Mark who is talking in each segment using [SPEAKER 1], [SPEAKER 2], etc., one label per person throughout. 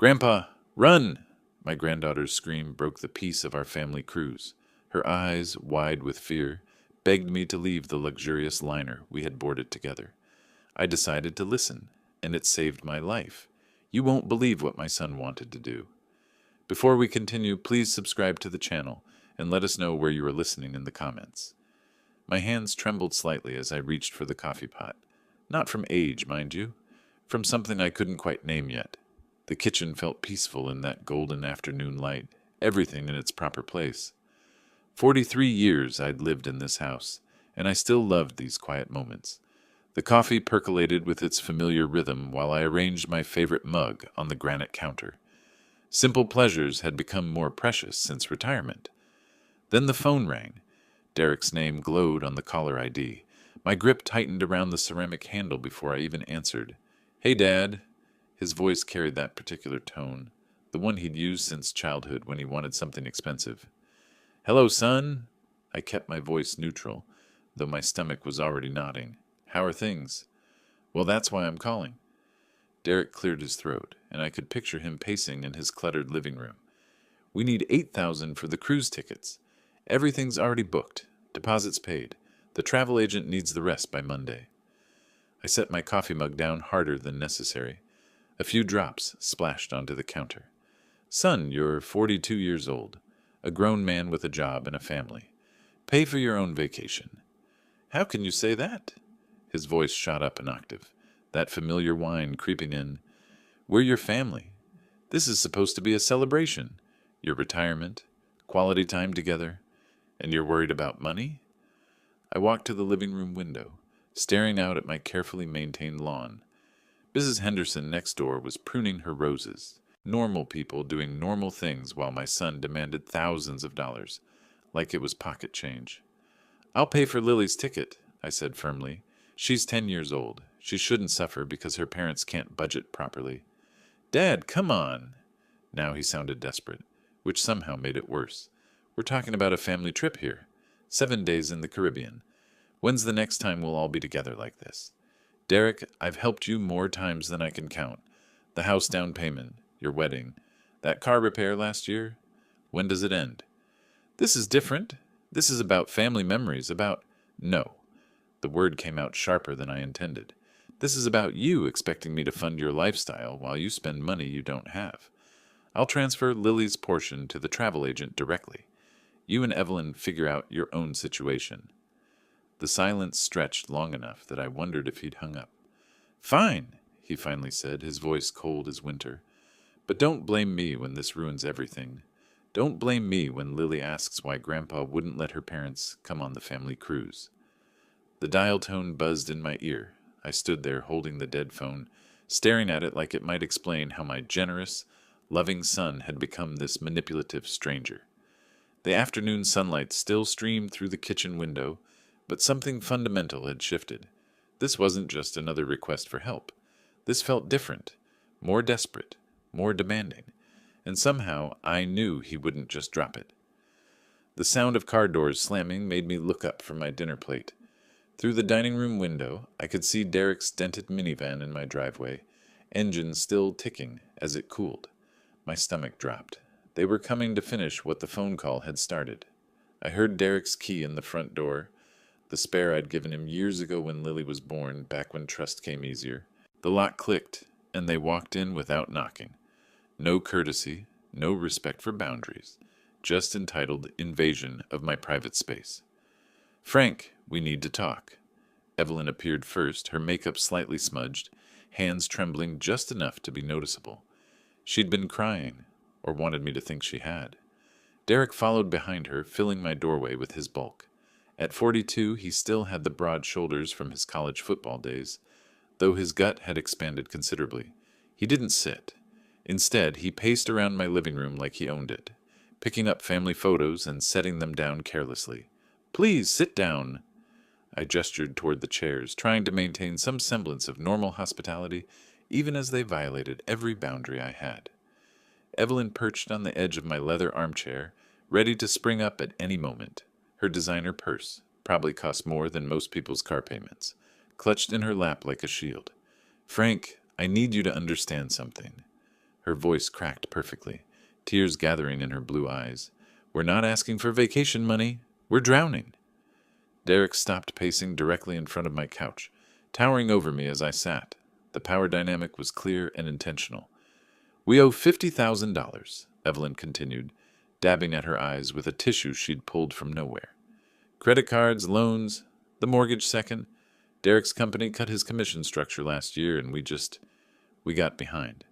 [SPEAKER 1] "Grandpa, run!" My granddaughter's scream broke the peace of our family cruise. Her eyes, wide with fear, begged me to leave the luxurious liner we had boarded together. I decided to listen, and it saved my life. You won't believe what my son wanted to do. Before we continue, please subscribe to the channel and let us know where you are listening in the comments. My hands trembled slightly as I reached for the coffee pot. Not from age, mind you. From something I couldn't quite name yet. The kitchen felt peaceful in that golden afternoon light, everything in its proper place. 43 years I'd lived in this house, and I still loved these quiet moments. The coffee percolated with its familiar rhythm while I arranged my favorite mug on the granite counter. Simple pleasures had become more precious since retirement. Then the phone rang. Derek's name glowed on the caller ID. My grip tightened around the ceramic handle before I even answered. "Hey, Dad." His voice carried that particular tone, the one he'd used since childhood when he wanted something expensive. "Hello, son." I kept my voice neutral, though my stomach was already nodding. "How are things?" "Well, that's why I'm calling." Derek cleared his throat, and I could picture him pacing in his cluttered living room. "We need $8,000 for the cruise tickets. Everything's already booked. Deposits paid. The travel agent needs the rest by Monday." I set my coffee mug down harder than necessary. A few drops splashed onto the counter. "Son, you're 42 years old. A grown man with a job and a family. Pay for your own vacation." "How can you say that?" His voice shot up an octave, that familiar whine creeping in. "We're your family. This is supposed to be a celebration. Your retirement, quality time together, and you're worried about money?" I walked to the living room window, staring out at my carefully maintained lawn. Mrs. Henderson next door was pruning her roses. Normal people doing normal things while my son demanded thousands of dollars, like it was pocket change. "I'll pay for Lily's ticket," I said firmly. "She's 10 years old. She shouldn't suffer because her parents can't budget properly." "Dad, come on." Now he sounded desperate, which somehow made it worse. "We're talking about a family trip here. 7 days in the Caribbean. When's the next time we'll all be together like this? Derek, I've helped you more times than I can count. The house down payment, your wedding, that car repair last year. When does it end?" "This is different. This is about family memories, about—" "No." The word came out sharper than I intended. "This is about you expecting me to fund your lifestyle while you spend money you don't have. I'll transfer Lily's portion to the travel agent directly. You and Evelyn figure out your own situation." The silence stretched long enough that I wondered if he'd hung up. "Fine," he finally said, his voice cold as winter. "But don't blame me when this ruins everything. Don't blame me when Lily asks why Grandpa wouldn't let her parents come on the family cruise." The dial tone buzzed in my ear. I stood there holding the dead phone, staring at it like it might explain how my generous, loving son had become this manipulative stranger. The afternoon sunlight still streamed through the kitchen window, but something fundamental had shifted. This wasn't just another request for help. This felt different, more desperate, more demanding, and somehow I knew he wouldn't just drop it. The sound of car doors slamming made me look up from my dinner plate. Through the dining room window, I could see Derek's dented minivan in my driveway, engine still ticking as it cooled. My stomach dropped. They were coming to finish what the phone call had started. I heard Derek's key in the front door, the spare I'd given him years ago when Lily was born, back when trust came easier. The lock clicked, and they walked in without knocking. No courtesy, no respect for boundaries, just entitled invasion of my private space. "Frank, we need to talk." Evelyn appeared first, her makeup slightly smudged, hands trembling just enough to be noticeable. She'd been crying, or wanted me to think she had. Derek followed behind her, filling my doorway with his bulk. At 42, he still had the broad shoulders from his college football days, though his gut had expanded considerably. He didn't sit. Instead, he paced around my living room like he owned it, picking up family photos and setting them down carelessly. "Please, sit down." I gestured toward the chairs, trying to maintain some semblance of normal hospitality, even as they violated every boundary I had. Evelyn perched on the edge of my leather armchair, ready to spring up at any moment. Her designer purse, probably cost more than most people's car payments, clutched in her lap like a shield. "Frank, I need you to understand something." Her voice cracked perfectly, tears gathering in her blue eyes. "We're not asking for vacation money. We're drowning." Derek stopped pacing directly in front of my couch, towering over me as I sat. The power dynamic was clear and intentional. "We owe $50,000, Evelyn continued, dabbing at her eyes with a tissue she'd pulled from nowhere. "Credit cards, loans, the mortgage second. Derek's company cut his commission structure last year, and we got behind."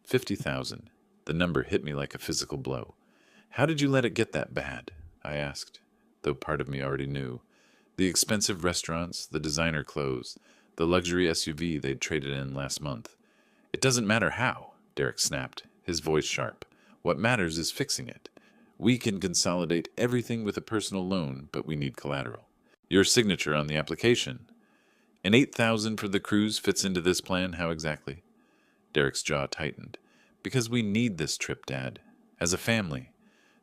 [SPEAKER 1] 50,000. The number hit me like a physical blow. "How did you let it get that bad?" I asked, though part of me already knew. The expensive restaurants, the designer clothes, the luxury SUV they'd traded in last month. "It doesn't matter how," Derek snapped, his voice sharp. "What matters is fixing it. We can consolidate everything with a personal loan, but we need collateral. Your signature on the application. And 8,000 for the cruise fits into this plan, how exactly?" Derek's jaw tightened. "Because we need this trip, Dad. As a family.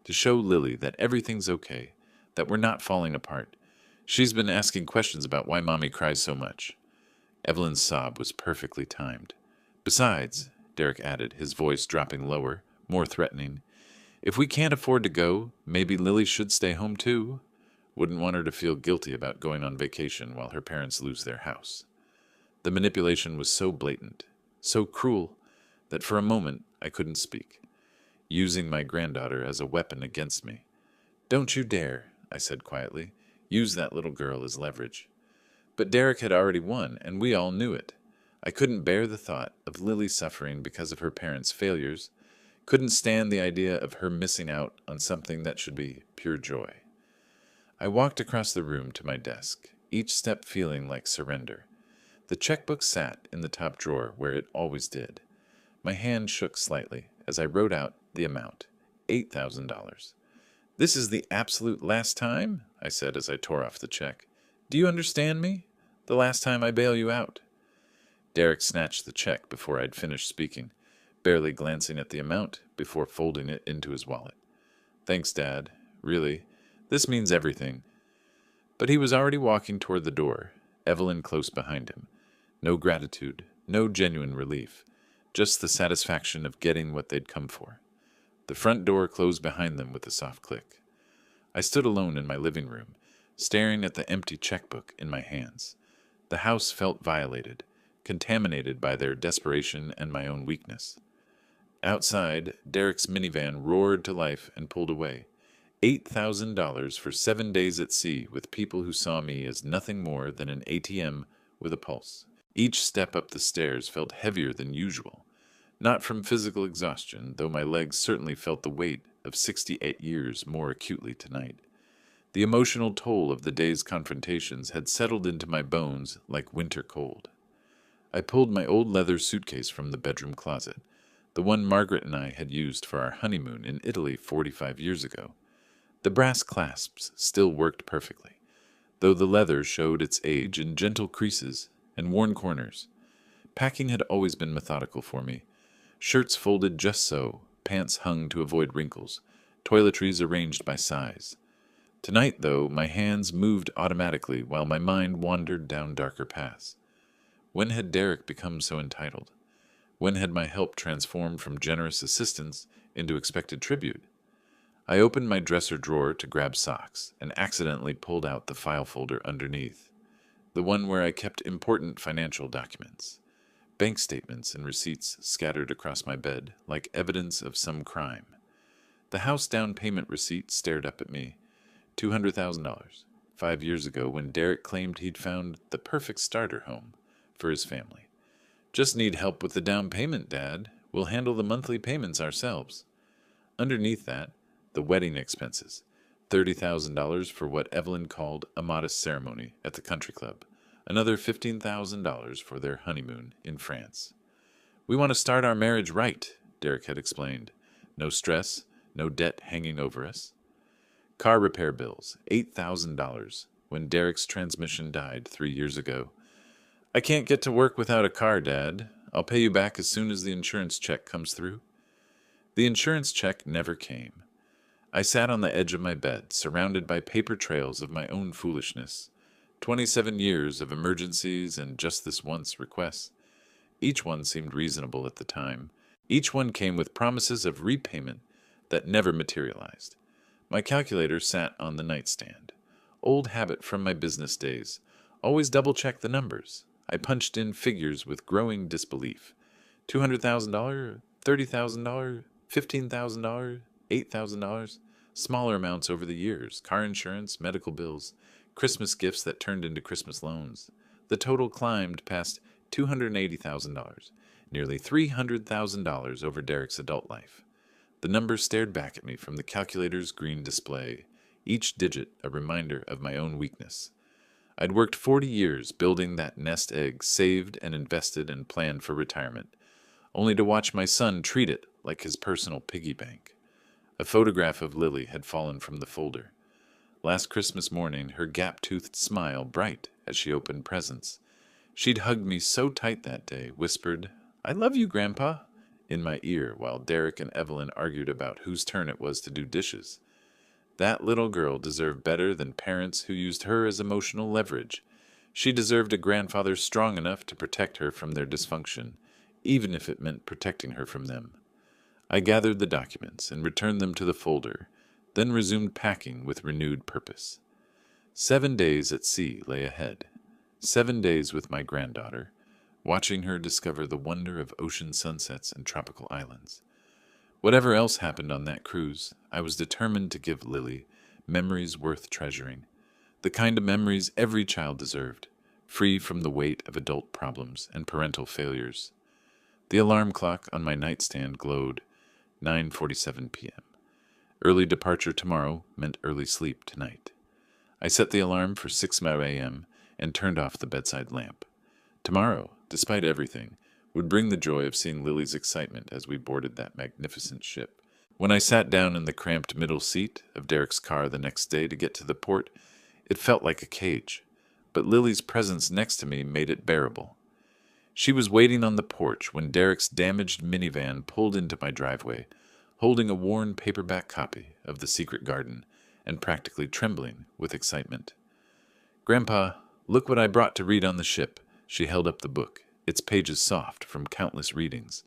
[SPEAKER 1] To show Lily that everything's okay, that we're not falling apart. She's been asking questions about why Mommy cries so much." Evelyn's sob was perfectly timed. "Besides," Derek added, his voice dropping lower, more threatening, "if we can't afford to go, maybe Lily should stay home too. Wouldn't want her to feel guilty about going on vacation while her parents lose their house." The manipulation was so blatant, so cruel, that for a moment I couldn't speak, using my granddaughter as a weapon against me. "Don't you dare," I said quietly, "use that little girl as leverage." But Derek had already won, and we all knew it. I couldn't bear the thought of Lily suffering because of her parents' failures, couldn't stand the idea of her missing out on something that should be pure joy. I walked across the room to my desk, each step feeling like surrender. The checkbook sat in the top drawer where it always did. My hand shook slightly as I wrote out the amount, $8,000. "This is the absolute last time," I said as I tore off the check. "Do you understand me? The last time I bail you out." Derek snatched the check before I'd finished speaking, barely glancing at the amount before folding it into his wallet. "Thanks, Dad. Really, this means everything." But he was already walking toward the door, Evelyn close behind him. No gratitude, no genuine relief, just the satisfaction of getting what they'd come for. The front door closed behind them with a soft click. I stood alone in my living room, staring at the empty checkbook in my hands. The house felt violated, contaminated by their desperation and my own weakness. Outside, Derek's minivan roared to life and pulled away. $8,000 for 7 days at sea with people who saw me as nothing more than an ATM with a pulse. Each step up the stairs felt heavier than usual. Not from physical exhaustion, though my legs certainly felt the weight of 68 years more acutely tonight. The emotional toll of the day's confrontations had settled into my bones like winter cold. I pulled my old leather suitcase from the bedroom closet, the one Margaret and I had used for our honeymoon in Italy 45 years ago. The brass clasps still worked perfectly, though the leather showed its age in gentle creases and worn corners. Packing had always been methodical for me. Shirts folded just so, pants hung to avoid wrinkles, toiletries arranged by size. Tonight, though, my hands moved automatically while my mind wandered down darker paths. When had Derek become so entitled? When had my help transformed from generous assistance into expected tribute? I opened my dresser drawer to grab socks and accidentally pulled out the file folder underneath, the one where I kept important financial documents. Bank statements and receipts scattered across my bed like evidence of some crime. The house down payment receipt stared up at me. $200,000, 5 years ago when Derek claimed he'd found the perfect starter home for his family. "Just need help with the down payment, Dad. We'll handle the monthly payments ourselves." Underneath that, the wedding expenses, $30,000 for what Evelyn called a modest ceremony at the country club, another $15,000 for their honeymoon in France. "We want to start our marriage right," Derek had explained. "No stress, no debt hanging over us." Car repair bills, $8,000, when Derek's transmission died 3 years ago. "I can't get to work without a car, Dad. I'll pay you back as soon as the insurance check comes through." The insurance check never came. I sat on the edge of my bed, surrounded by paper trails of my own foolishness. 27 years of emergencies and just this once requests. Each one seemed reasonable at the time, Each one came with promises of repayment that never materialized. My calculator sat on the nightstand. Old habit from my business days. Always double-check the numbers. I punched in figures with growing disbelief. $200,000, $30,000, $15,000, $8,000. Smaller amounts over the years. Car insurance, medical bills, Christmas gifts that turned into Christmas loans. The total climbed past $280,000, nearly $300,000 over Derek's adult life. The numbers stared back at me from the calculator's green display, each digit a reminder of my own weakness. I'd worked 40 years building that nest egg, saved and invested and planned for retirement, only to watch my son treat it like his personal piggy bank. A photograph of Lily had fallen from the folder. Last Christmas morning, her gap-toothed smile bright as she opened presents. She'd hugged me so tight that day, whispered, "I love you, Grandpa," in my ear while Derek and Evelyn argued about whose turn it was to do dishes. That little girl deserved better than parents who used her as emotional leverage. She deserved a grandfather strong enough to protect her from their dysfunction, even if it meant protecting her from them. I gathered the documents and returned them to the folder, then resumed packing with renewed purpose. 7 days at sea lay ahead. 7 days with my granddaughter, watching her discover the wonder of ocean sunsets and tropical islands. Whatever else happened on that cruise, I was determined to give Lily memories worth treasuring, the kind of memories every child deserved, free from the weight of adult problems and parental failures. The alarm clock on my nightstand glowed, 9:47 p.m. Early departure tomorrow meant early sleep tonight. I set the alarm for 6 a.m. and turned off the bedside lamp. Tomorrow, despite everything, would bring the joy of seeing Lily's excitement as we boarded that magnificent ship. When I sat down in the cramped middle seat of Derek's car the next day to get to the port, it felt like a cage, but Lily's presence next to me made it bearable. She was waiting on the porch when Derek's damaged minivan pulled into my driveway, holding a worn paperback copy of The Secret Garden and practically trembling with excitement. "Grandpa, look what I brought to read on the ship." She held up the book, its pages soft from countless readings.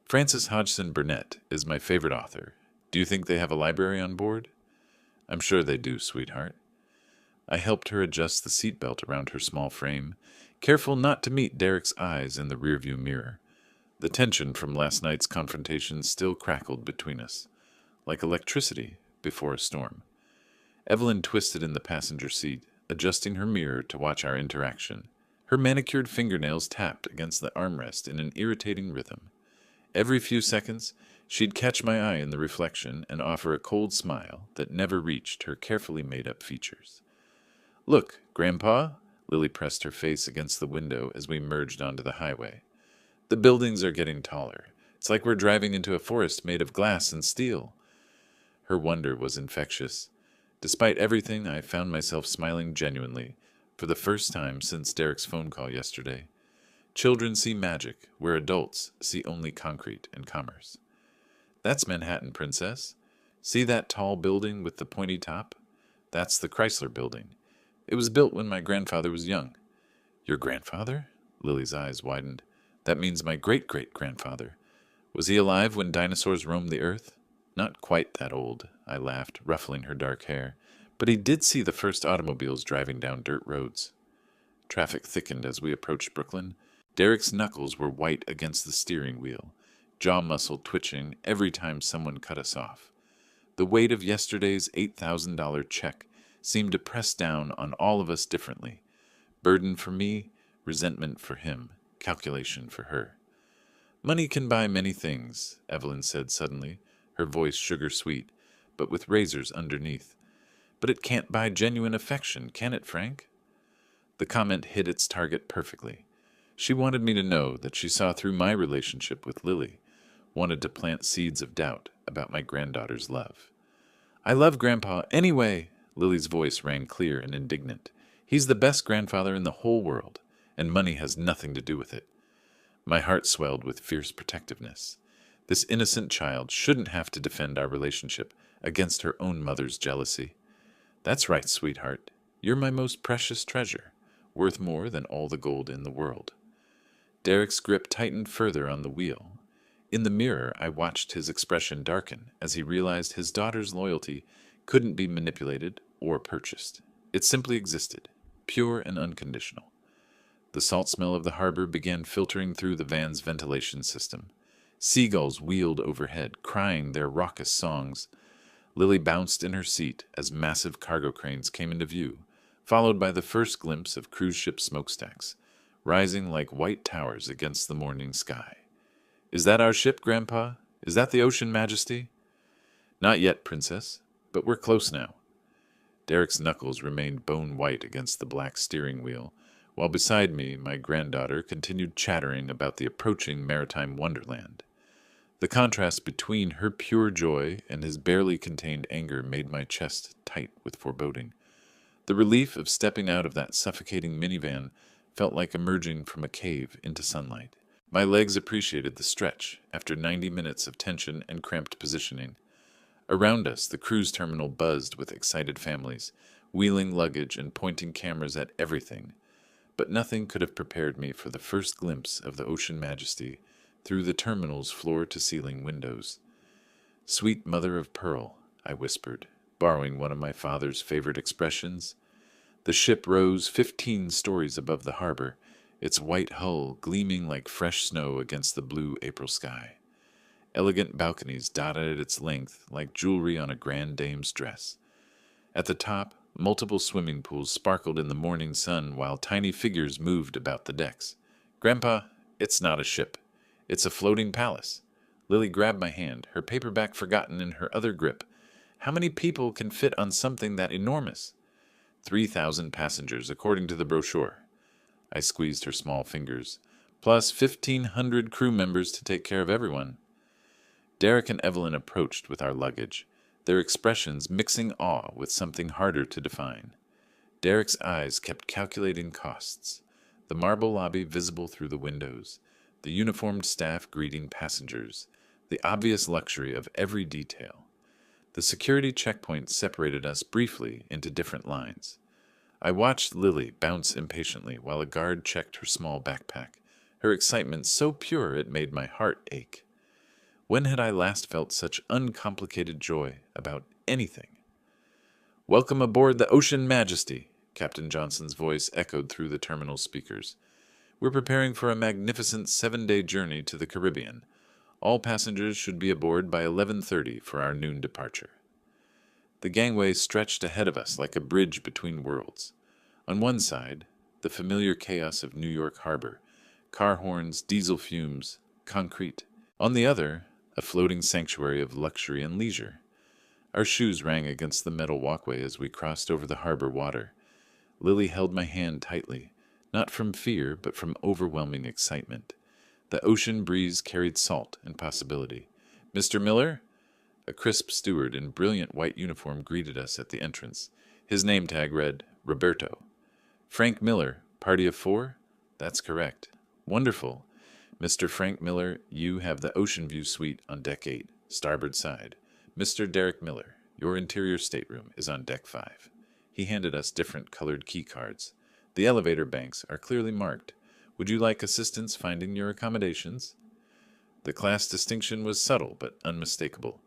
[SPEAKER 1] "Frances Hodgson Burnett is my favorite author. Do you think they have a library on board?" "I'm sure they do, sweetheart." I helped her adjust the seatbelt around her small frame, careful not to meet Derek's eyes in the rearview mirror. The tension from last night's confrontation still crackled between us, like electricity before a storm. Evelyn twisted in the passenger seat, adjusting her mirror to watch our interaction. Her manicured fingernails tapped against the armrest in an irritating rhythm. Every few seconds, she'd catch my eye in the reflection and offer a cold smile that never reached her carefully made-up features. "Look, Grandpa," Lily pressed her face against the window as we merged onto the highway. "The buildings are getting taller. It's like we're driving into a forest made of glass and steel." Her wonder was infectious. Despite everything, I found myself smiling genuinely, for the first time since Derek's phone call yesterday. Children see magic where adults see only concrete and commerce. "That's Manhattan, Princess. See that tall building with the pointy top? That's the Chrysler Building. It was built when my grandfather was young." "Your grandfather?" Lily's eyes widened. "That means my great-great-grandfather. Was he alive when dinosaurs roamed the earth?" "Not quite that old," I laughed, ruffling her dark hair. "But he did see the first automobiles driving down dirt roads." Traffic thickened as we approached Brooklyn. Derek's knuckles were white against the steering wheel, jaw muscle twitching every time someone cut us off. The weight of yesterday's $8,000 check seemed to press down on all of us differently. Burden for me, resentment for him, calculation for her. "Money can buy many things," Evelyn said suddenly, her voice sugar-sweet, but with razors underneath. "But it can't buy genuine affection, can it, Frank?" The comment hit its target perfectly. She wanted me to know that she saw through my relationship with Lily, wanted to plant seeds of doubt about my granddaughter's love. "I love Grandpa anyway," Lily's voice rang clear and indignant. "He's the best grandfather in the whole world, and money has nothing to do with it." My heart swelled with fierce protectiveness. This innocent child shouldn't have to defend our relationship against her own mother's jealousy. "That's right, sweetheart. You're my most precious treasure, worth more than all the gold in the world." Derek's grip tightened further on the wheel. In the mirror, I watched his expression darken as he realized his daughter's loyalty couldn't be manipulated or purchased. It simply existed, pure and unconditional. The salt smell of the harbor began filtering through the van's ventilation system. Seagulls wheeled overhead, crying their raucous songs. Lily bounced in her seat as massive cargo cranes came into view, followed by the first glimpse of cruise ship smokestacks, rising like white towers against the morning sky. "Is that our ship, Grandpa? Is that the Ocean Majesty?" "Not yet, Princess, but we're close now." Derek's knuckles remained bone-white against the black steering wheel, while beside me my granddaughter continued chattering about the approaching maritime wonderland. The contrast between her pure joy and his barely contained anger made my chest tight with foreboding. The relief of stepping out of that suffocating minivan felt like emerging from a cave into sunlight. My legs appreciated the stretch after 90 minutes of tension and cramped positioning. Around us, the cruise terminal buzzed with excited families, wheeling luggage and pointing cameras at everything. But nothing could have prepared me for the first glimpse of the Ocean Majesty through the terminal's floor-to-ceiling windows. "Sweet mother of pearl," I whispered, borrowing one of my father's favorite expressions. The ship rose 15 stories above the harbor, its white hull gleaming like fresh snow against the blue April sky. Elegant balconies dotted its length like jewelry on a grand dame's dress. At the top, multiple swimming pools sparkled in the morning sun while tiny figures moved about the decks. "Grandpa, it's not a ship. It's a floating palace." Lily grabbed my hand, her paperback forgotten in her other grip. "How many people can fit on something that enormous?" 3,000 passengers, according to the brochure." I squeezed her small fingers. "Plus 1,500 crew members to take care of everyone." Derek and Evelyn approached with our luggage, their expressions mixing awe with something harder to define. Derek's eyes kept calculating costs, the marble lobby visible through the windows, the uniformed staff greeting passengers, the obvious luxury of every detail. The security checkpoint separated us briefly into different lines. I watched Lily bounce impatiently while a guard checked her small backpack, her excitement so pure it made my heart ache. When had I last felt such uncomplicated joy about anything? "Welcome aboard the Ocean Majesty," Captain Johnson's voice echoed through the terminal speakers. "We're preparing for a magnificent 7-day journey to the Caribbean. All passengers should be aboard by 11:30 for our noon departure." The gangway stretched ahead of us like a bridge between worlds. On one side, the familiar chaos of New York Harbor, car horns, diesel fumes, concrete. On the other, a floating sanctuary of luxury and leisure. Our shoes rang against the metal walkway as we crossed over the harbor water. Lily held my hand tightly, not from fear, but from overwhelming excitement. The ocean breeze carried salt and possibility. "Mr. Miller?" A crisp steward in brilliant white uniform greeted us at the entrance. His name tag read, "Roberto." "Frank Miller, party of 4? "That's correct." "Wonderful. Mr. Frank Miller, you have the Ocean View Suite on Deck 8, starboard side. Mr. Derek Miller, your interior stateroom is on Deck 5. He handed us different colored key cards. "The elevator banks are clearly marked. Would you like assistance finding your accommodations?" The class distinction was subtle but unmistakable.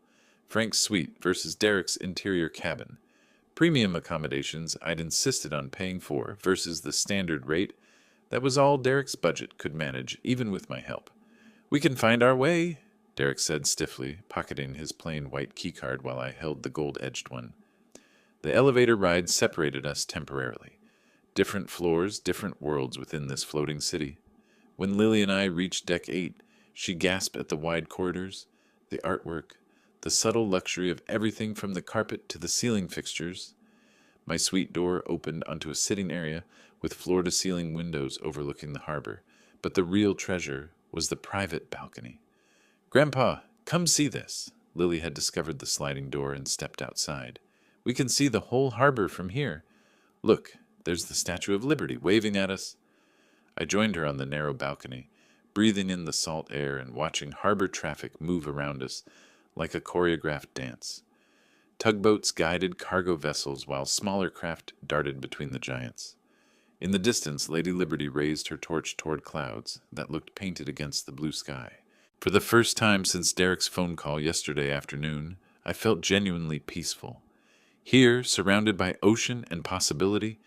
[SPEAKER 1] Frank's suite versus Derek's interior cabin. Premium accommodations I'd insisted on paying for versus the standard rate. That was all Derek's budget could manage, even with my help. "We can find our way," Derek said stiffly, pocketing his plain white keycard while I held the gold-edged one. The elevator ride separated us temporarily. Different floors, different worlds within this floating city. When Lily and I reached Deck 8, she gasped at the wide corridors, the artwork, the subtle luxury of everything from the carpet to the ceiling fixtures. My suite door opened onto a sitting area with floor-to-ceiling windows overlooking the harbor, but the real treasure was the private balcony. "Grandpa, come see this." Lily had discovered the sliding door and stepped outside. "We can see the whole harbor from here. Look, there's the Statue of Liberty waving at us." I joined her on the narrow balcony, breathing in the salt air and watching harbor traffic move around us like a choreographed dance. Tugboats guided cargo vessels while smaller craft darted between the giants. In the distance, Lady Liberty raised her torch toward clouds that looked painted against the blue sky. For the first time since Derek's phone call yesterday afternoon, I felt genuinely peaceful. Here, surrounded by ocean and possibility,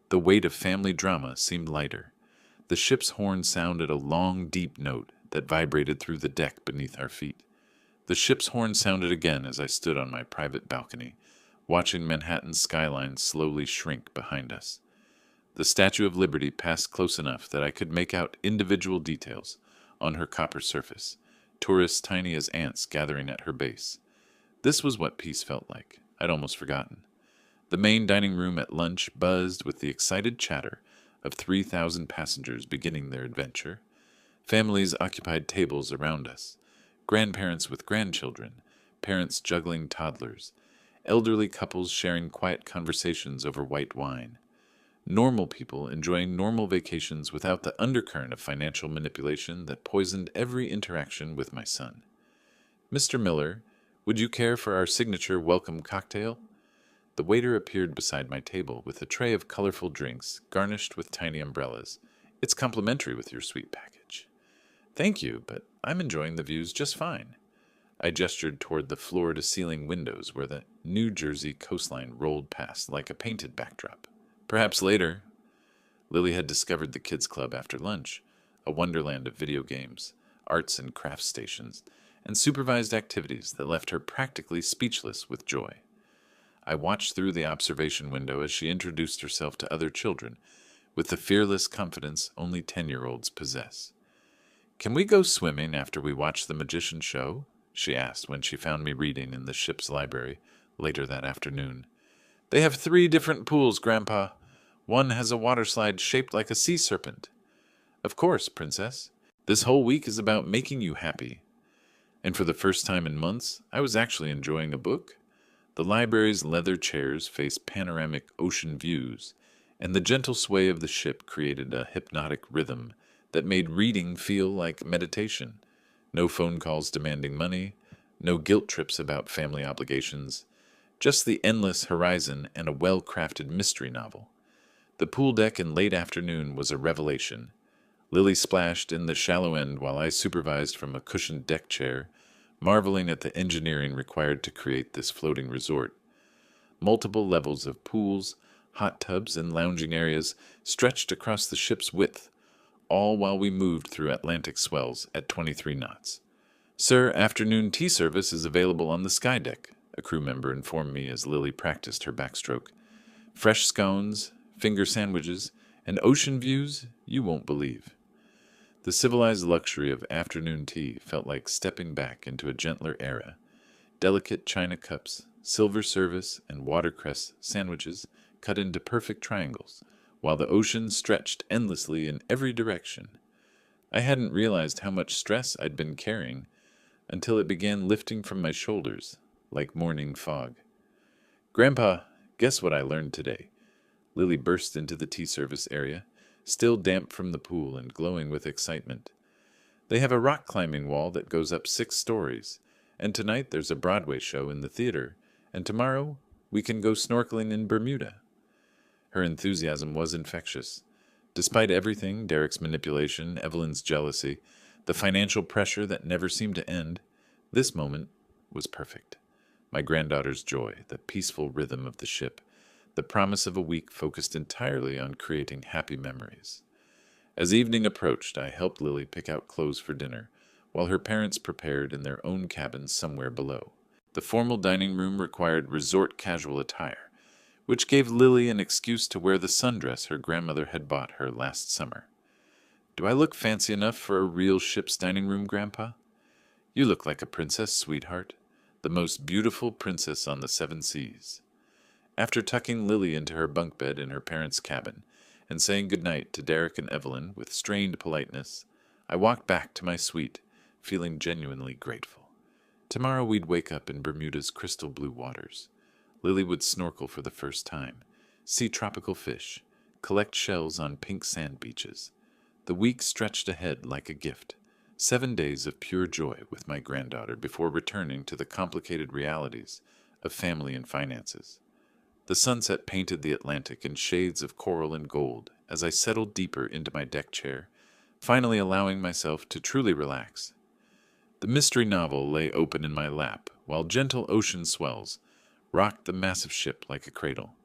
[SPEAKER 1] the weight of family drama seemed lighter. The ship's horn sounded a long, deep note that vibrated through the deck beneath our feet. The ship's horn sounded again as I stood on my private balcony, watching Manhattan's skyline slowly shrink behind us. The Statue of Liberty passed close enough that I could make out individual details on her copper surface, tourists tiny as ants gathering at her base. This was what peace felt like. I'd almost forgotten. The main dining room at lunch buzzed with the excited chatter of 3,000 passengers beginning their adventure. Families occupied tables around us, grandparents with grandchildren, parents juggling toddlers, elderly couples sharing quiet conversations over white wine. Normal people enjoying normal vacations without the undercurrent of financial manipulation that poisoned every interaction with my son. "Mr. Miller, would you care for our signature welcome cocktail?" The waiter appeared beside my table with a tray of colorful drinks garnished with tiny umbrellas. "It's complimentary with your sweet package." "Thank you, but I'm enjoying the views just fine." I gestured toward the floor-to-ceiling windows where the New Jersey coastline rolled past like a painted backdrop. "Perhaps later." Lily had discovered the kids' club after lunch, a wonderland of video games, arts and crafts stations, and supervised activities that left her practically speechless with joy. I watched through the observation window as she introduced herself to other children with the fearless confidence only 10-year-olds possess. "Can we go swimming after we watch the magician show?" she asked when she found me reading in the ship's library later that afternoon. "They have 3 different pools, Grandpa. One has a water slide shaped like a sea serpent." "Of course, Princess. This whole week is about making you happy." And for the first time in months, I was actually enjoying a book. The library's leather chairs faced panoramic ocean views, and the gentle sway of the ship created a hypnotic rhythm that made reading feel like meditation. No phone calls demanding money, no guilt trips about family obligations, just the endless horizon and a well-crafted mystery novel. The pool deck in late afternoon was a revelation. Lily splashed in the shallow end while I supervised from a cushioned deck chair, marveling at the engineering required to create this floating resort. Multiple levels of pools, hot tubs, and lounging areas stretched across the ship's width, all while we moved through Atlantic swells at 23 knots. "Sir, afternoon tea service is available on the sky deck," a crew member informed me as Lily practiced her backstroke. "Fresh scones, finger sandwiches, and ocean views you won't believe." The civilized luxury of afternoon tea felt like stepping back into a gentler era. Delicate china cups, silver service, and watercress sandwiches cut into perfect triangles, while the ocean stretched endlessly in every direction. I hadn't realized how much stress I'd been carrying until it began lifting from my shoulders like morning fog. "Grandpa, guess what I learned today?" Lily burst into the tea service area, still damp from the pool and glowing with excitement. "They have a rock climbing wall that goes up 6 stories, and tonight there's a Broadway show in the theater, and tomorrow we can go snorkeling in Bermuda." Her enthusiasm was infectious. Despite everything, Derek's manipulation, Evelyn's jealousy, the financial pressure that never seemed to end, this moment was perfect. My granddaughter's joy, the peaceful rhythm of the ship, the promise of a week focused entirely on creating happy memories. As evening approached, I helped Lily pick out clothes for dinner, while her parents prepared in their own cabins somewhere below. The formal dining room required resort casual attire, which gave Lily an excuse to wear the sundress her grandmother had bought her last summer. "Do I look fancy enough for a real ship's dining room, Grandpa?" "You look like a princess, sweetheart, the most beautiful princess on the 7 seas." After tucking Lily into her bunk bed in her parents' cabin and saying goodnight to Derek and Evelyn with strained politeness, I walked back to my suite, feeling genuinely grateful. Tomorrow we'd wake up in Bermuda's crystal blue waters. Lily would snorkel for the first time, see tropical fish, collect shells on pink sand beaches. The week stretched ahead like a gift, 7 days of pure joy with my granddaughter before returning to the complicated realities of family and finances. The sunset painted the Atlantic in shades of coral and gold as I settled deeper into my deck chair, finally allowing myself to truly relax. The mystery novel lay open in my lap, while gentle ocean swells rocked the massive ship like a cradle.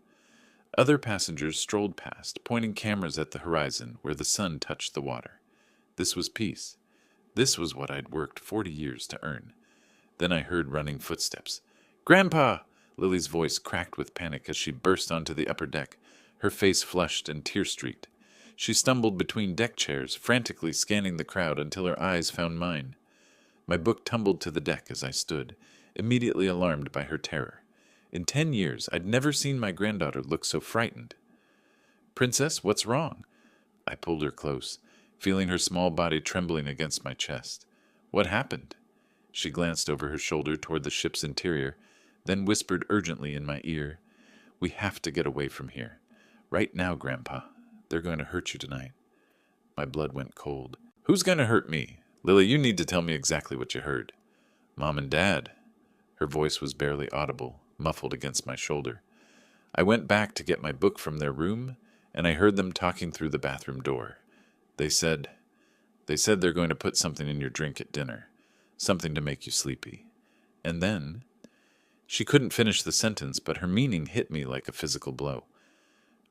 [SPEAKER 1] Other passengers strolled past, pointing cameras at the horizon where the sun touched the water. This was peace. This was what I'd worked 40 years to earn. Then I heard running footsteps. "Grandpa!" Lily's voice cracked with panic as she burst onto the upper deck, her face flushed and tear-streaked. She stumbled between deck chairs, frantically scanning the crowd until her eyes found mine. My book tumbled to the deck as I stood, immediately alarmed by her terror. In 10 years, I'd never seen my granddaughter look so frightened. "Princess, what's wrong?" I pulled her close, feeling her small body trembling against my chest. "What happened?" She glanced over her shoulder toward the ship's interior, then whispered urgently in my ear, "We have to get away from here. Right now, Grandpa. They're going to hurt you tonight." My blood went cold. "Who's going to hurt me? Lily, you need to tell me exactly what you heard." "Mom and Dad." Her voice was barely audible, muffled against my shoulder. I went back to get my book from their room, and I heard them talking through the bathroom door. They said they're going to put something in your drink at dinner, something to make you sleepy. And then... She couldn't finish the sentence, but her meaning hit me like a physical blow.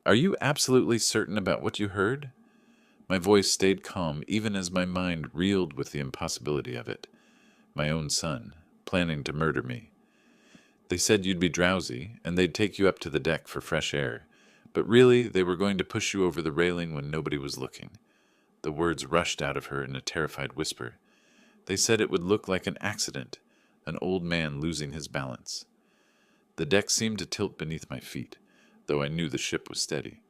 [SPEAKER 1] "Are you absolutely certain about what you heard?" My voice stayed calm even as my mind reeled with the impossibility of it. My own son, planning to murder me. "They said you'd be drowsy, and they'd take you up to the deck for fresh air. But really, they were going to push you over the railing when nobody was looking." The words rushed out of her in a terrified whisper. "They said it would look like an accident, an old man losing his balance." The deck seemed to tilt beneath my feet, though I knew the ship was steady.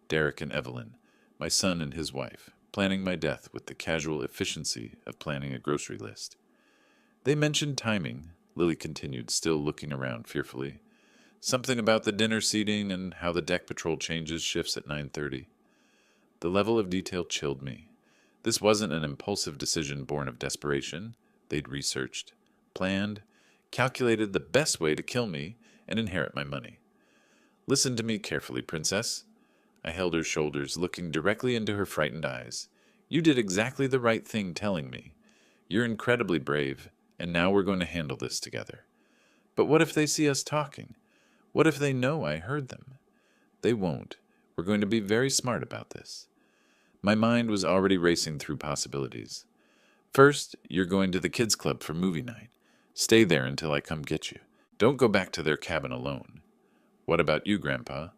[SPEAKER 1] Derek and Evelyn, my son and his wife, planning my death with the casual efficiency of planning a grocery list. "They mentioned timing," Lily continued, still looking around fearfully. "Something about the dinner seating and how the deck patrol changes shifts at 9:30. The level of detail chilled me. This wasn't an impulsive decision born of desperation. They'd researched, planned, calculated the best way to kill me and inherit my money. "Listen to me carefully, Princess." I held her shoulders, looking directly into her frightened eyes. "You did exactly the right thing telling me. You're incredibly brave, and now we're going to handle this together. But what if they see us talking? What if they know I heard them? They won't. We're going to be very smart about this." My mind was already racing through possibilities. "First, you're going to the kids' club for movie night. Stay there until I come get you. Don't go back to their cabin alone." "What about you, Grandpa?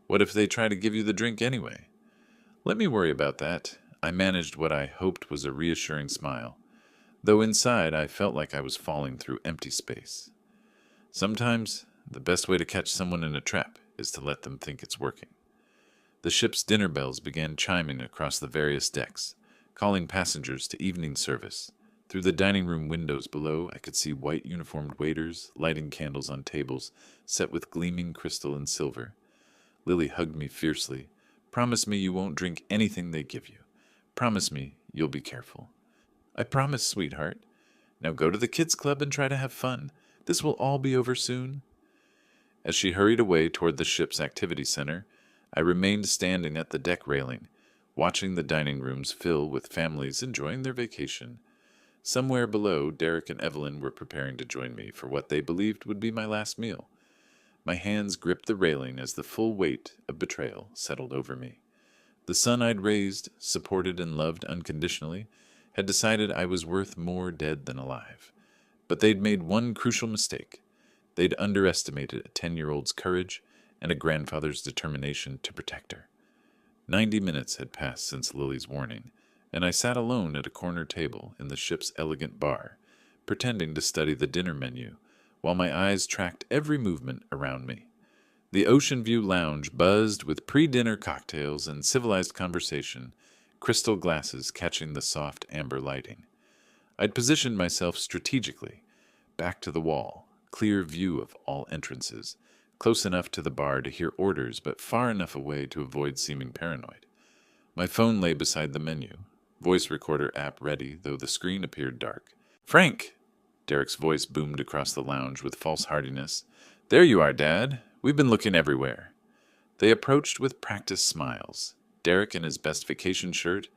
[SPEAKER 1] What if they try to give you the drink anyway?" "Let me worry about that." I managed what I hoped was a reassuring smile, though inside I felt like I was falling through empty space. Sometimes, the best way to catch someone in a trap is to let them think it's working. The ship's dinner bells began chiming across the various decks, calling passengers to evening service. Through the dining room windows below, I could see white uniformed waiters lighting candles on tables set with gleaming crystal and silver. Lily hugged me fiercely. "Promise me you won't drink anything they give you. Promise me you'll be careful." "I promise, sweetheart. Now go to the kids' club and try to have fun. This will all be over soon." As she hurried away toward the ship's activity center, I remained standing at the deck railing, watching the dining rooms fill with families enjoying their vacation. Somewhere below, Derek and Evelyn were preparing to join me for what they believed would be my last meal. My hands gripped the railing as the full weight of betrayal settled over me. The son I'd raised, supported, and loved unconditionally had decided I was worth more dead than alive. But they'd made one crucial mistake. They'd underestimated a 10-year-old's courage and a grandfather's determination to protect her. 90 minutes had passed since Lily's warning, and I sat alone at a corner table in the ship's elegant bar, pretending to study the dinner menu, while my eyes tracked every movement around me. The Ocean View Lounge buzzed with pre-dinner cocktails and civilized conversation, crystal glasses catching the soft amber lighting. I'd positioned myself strategically, back to the wall, clear view of all entrances, close enough to the bar to hear orders, but far enough away to avoid seeming paranoid. My phone lay beside the menu, voice recorder app ready, though the screen appeared dark. "Frank!" Derek's voice boomed across the lounge with false heartiness. "There you are, Dad. We've been looking everywhere." They approached with practiced smiles, Derek in his best vacation shirt,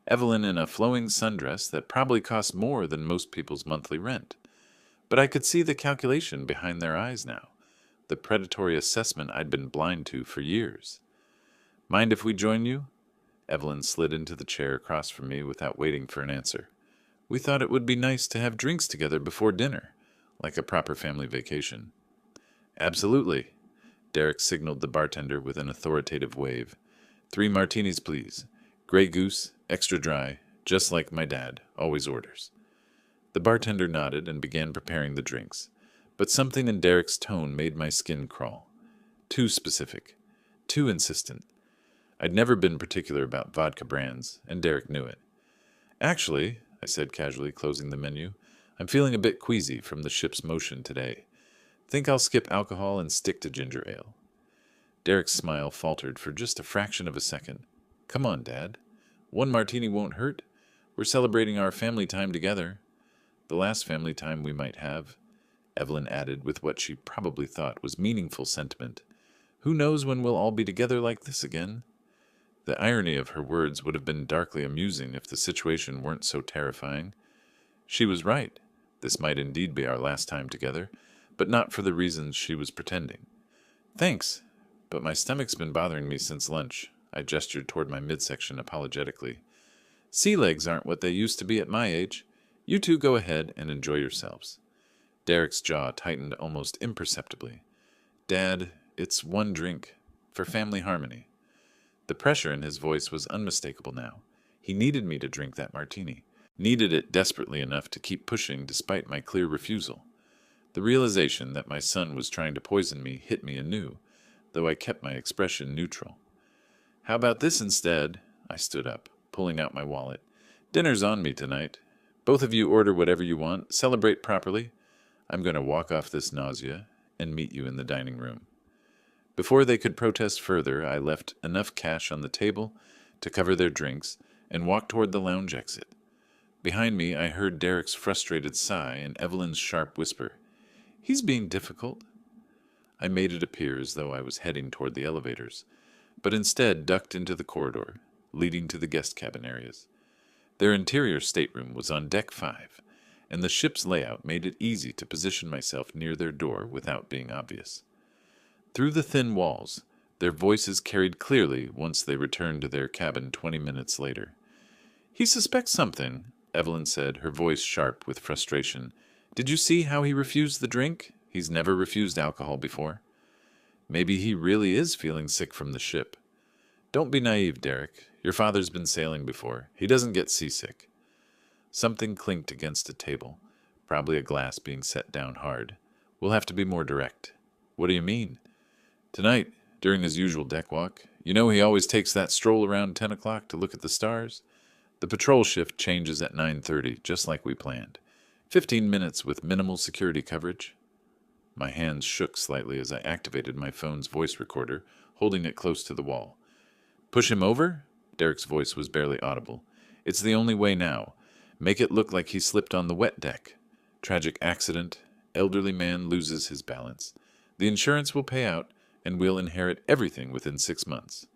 [SPEAKER 1] Evelyn in a flowing sundress that probably cost more than most people's monthly rent. But I could see the calculation behind their eyes now, the predatory assessment I'd been blind to for years. Mind if we join you? Evelyn slid into the chair across from me without waiting for an answer. We thought it would be nice to have drinks together before dinner, like a proper family vacation. Absolutely. Derek signaled the bartender with an authoritative wave. 3 martinis, please. Grey Goose, extra dry, just like my dad always orders. The bartender nodded and began preparing the drinks, but something in Derek's tone made my skin crawl. Too specific. Too insistent. I'd never been particular about vodka brands, and Derek knew it. Actually, I said casually, closing the menu, I'm feeling a bit queasy from the ship's motion today. Think I'll skip alcohol and stick to ginger ale. Derek's smile faltered for just a fraction of a second. Come on, Dad. 1 martini won't hurt. We're celebrating our family time together. The last family time we might have, Evelyn added with what she probably thought was meaningful sentiment. Who knows when we'll all be together like this again? The irony of her words would have been darkly amusing if the situation weren't so terrifying. She was right. This might indeed be our last time together, but not for the reasons she was pretending. Thanks, but my stomach's been bothering me since lunch. I gestured toward my midsection apologetically. Sea legs aren't what they used to be at my age. You two go ahead and enjoy yourselves. Derek's jaw tightened almost imperceptibly. Dad, it's 1 drink, for family harmony. The pressure in his voice was unmistakable now. He needed me to drink that martini, needed it desperately enough to keep pushing despite my clear refusal. The realization that my son was trying to poison me hit me anew, though I kept my expression neutral. How about this instead? I stood up, pulling out my wallet. Dinner's on me tonight. Both of you order whatever you want, celebrate properly. I'm going to walk off this nausea and meet you in the dining room. Before they could protest further, I left enough cash on the table to cover their drinks and walked toward the lounge exit. Behind me, I heard Derek's frustrated sigh and Evelyn's sharp whisper. He's being difficult. I made it appear as though I was heading toward the elevators, but instead ducked into the corridor, leading to the guest cabin areas. Their interior stateroom was on deck 5, and the ship's layout made it easy to position myself near their door without being obvious. Through the thin walls, their voices carried clearly once they returned to their cabin 20 minutes later. He suspects something, Evelyn said, her voice sharp with frustration. Did you see how he refused the drink? He's never refused alcohol before. Maybe he really is feeling sick from the ship. Don't be naive, Derek. Your father's been sailing before. He doesn't get seasick. Something clinked against a table, probably a glass being set down hard. We'll have to be more direct. What do you mean? Tonight, during his usual deck walk, you know he always takes that stroll around 10 o'clock to look at the stars? The patrol shift changes at 9:30, just like we planned. 15 minutes with minimal security coverage. My hands shook slightly as I activated my phone's voice recorder, holding it close to the wall. Push him over? Derek's voice was barely audible. It's the only way now. Make it look like he slipped on the wet deck. Tragic accident. Elderly man loses his balance. The insurance will pay out, and we'll inherit everything within 6 months.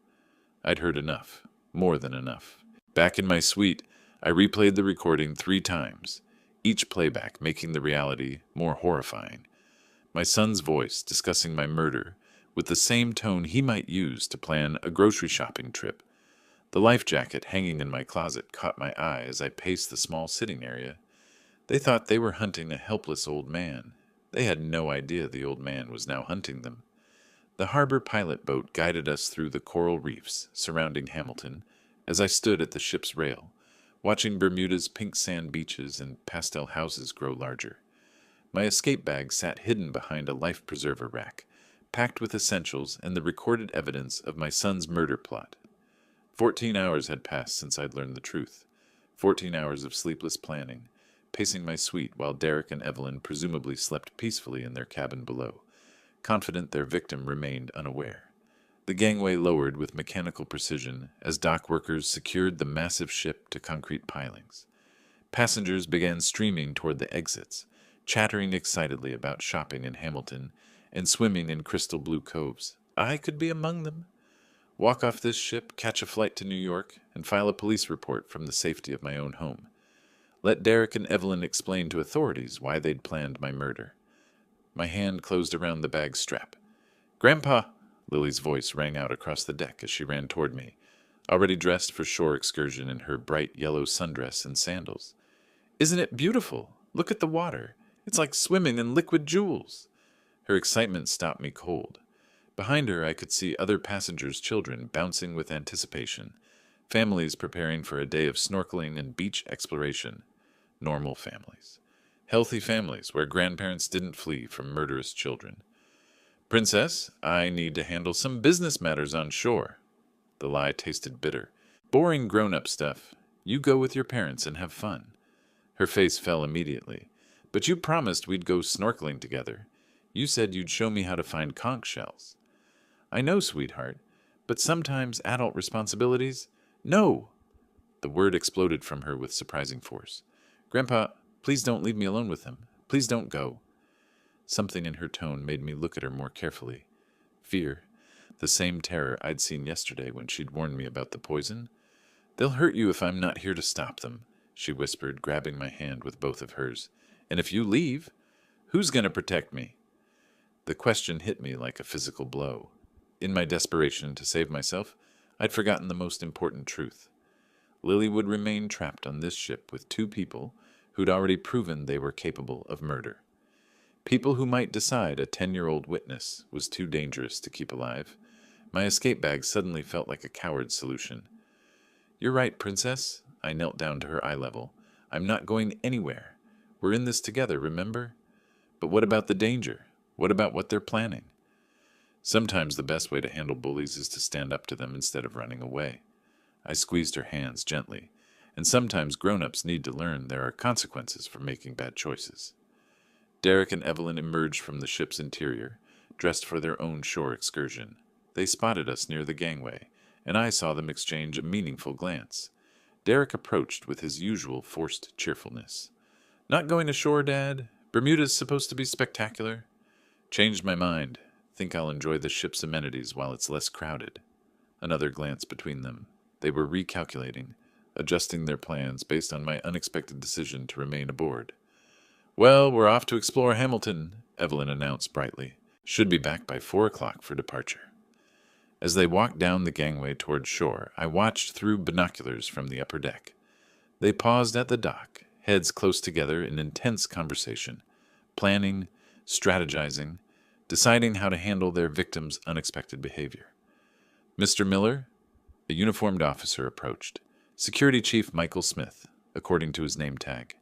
[SPEAKER 1] I'd heard enough. More than enough. Back in my suite, I replayed the recording 3 times, each playback making the reality more horrifying. My son's voice discussing my murder with the same tone he might use to plan a grocery shopping trip. The life jacket hanging in my closet caught my eye as I paced the small sitting area. They thought they were hunting a helpless old man. They had no idea the old man was now hunting them. The harbor pilot boat guided us through the coral reefs surrounding Hamilton as I stood at the ship's rail, watching Bermuda's pink sand beaches and pastel houses grow larger. My escape bag sat hidden behind a life preserver rack, packed with essentials and the recorded evidence of my son's murder plot. 14 hours had passed since I'd learned the truth. 14 hours of sleepless planning, pacing my suite while Derek and Evelyn presumably slept peacefully in their cabin below, confident their victim remained unaware. The gangway lowered with mechanical precision as dock workers secured the massive ship to concrete pilings. Passengers began streaming toward the exits, chattering excitedly about shopping in Hamilton and swimming in crystal blue coves. I could be among them. walk off this ship, catch a flight to New York, and file a police report from the safety of my own home. Let Derek and Evelyn explain to authorities why they'd planned my murder. My hand closed around the bag's strap. "Grandpa!" Lily's voice rang out across the deck as she ran toward me, already dressed for shore excursion in her bright yellow sundress and sandals. "Isn't it beautiful? Look at the water. It's like swimming in liquid jewels." Her excitement stopped me cold. Behind her I could see other passengers' children bouncing with anticipation, families preparing for a day of snorkeling and beach exploration. Normal families. Healthy families where grandparents didn't flee from murderous children. "Princess, I need to handle some business matters on shore." The lie tasted bitter. "Boring grown-up stuff. You go with your parents and have fun." Her face fell immediately. "But you promised we'd go snorkeling together. You said you'd show me how to find conch shells." "I know, sweetheart, but sometimes adult responsibilities—" "No!" The word exploded from her with surprising force. "Grandpa, please don't leave me alone with them. Please don't go." Something in her tone made me look at her more carefully. Fear. The same terror I'd seen yesterday when she'd warned me about the poison. "They'll hurt you if I'm not here to stop them," she whispered, grabbing my hand with both of hers. "And if you leave, who's going to protect me?" The question hit me like a physical blow. In my desperation to save myself, I'd forgotten the most important truth. Lily would remain trapped on this ship with two people who'd already proven they were capable of murder. People who might decide a 10-year-old witness was too dangerous to keep alive. My escape bag suddenly felt like a coward's solution. "You're right, Princess." I knelt down to her eye level. "I'm not going anywhere. We're in this together, remember? But what about the danger? What about what they're planning?" Sometimes the best way to handle bullies is to stand up to them instead of running away. I squeezed her hands gently, and sometimes grown-ups need to learn there are consequences for making bad choices. Derek and Evelyn emerged from the ship's interior, dressed for their own shore excursion. They spotted us near the gangway, and I saw them exchange a meaningful glance. Derek approached with his usual forced cheerfulness. "Not going ashore, Dad? Bermuda's supposed to be spectacular." "Changed my mind. Think I'll enjoy the ship's amenities while it's less crowded." Another glance between them. They were recalculating, adjusting their plans based on my unexpected decision to remain aboard. "Well, we're off to explore Hamilton," Evelyn announced brightly. "Should be back by 4 o'clock for departure." As they walked down the gangway toward shore, I watched through binoculars from the upper deck. They paused at the dock, heads close together in intense conversation, planning, strategizing, deciding how to handle their victim's unexpected behavior. "Mr. Miller?" A uniformed officer approached. Security Chief Michael Smith, according to his name tag.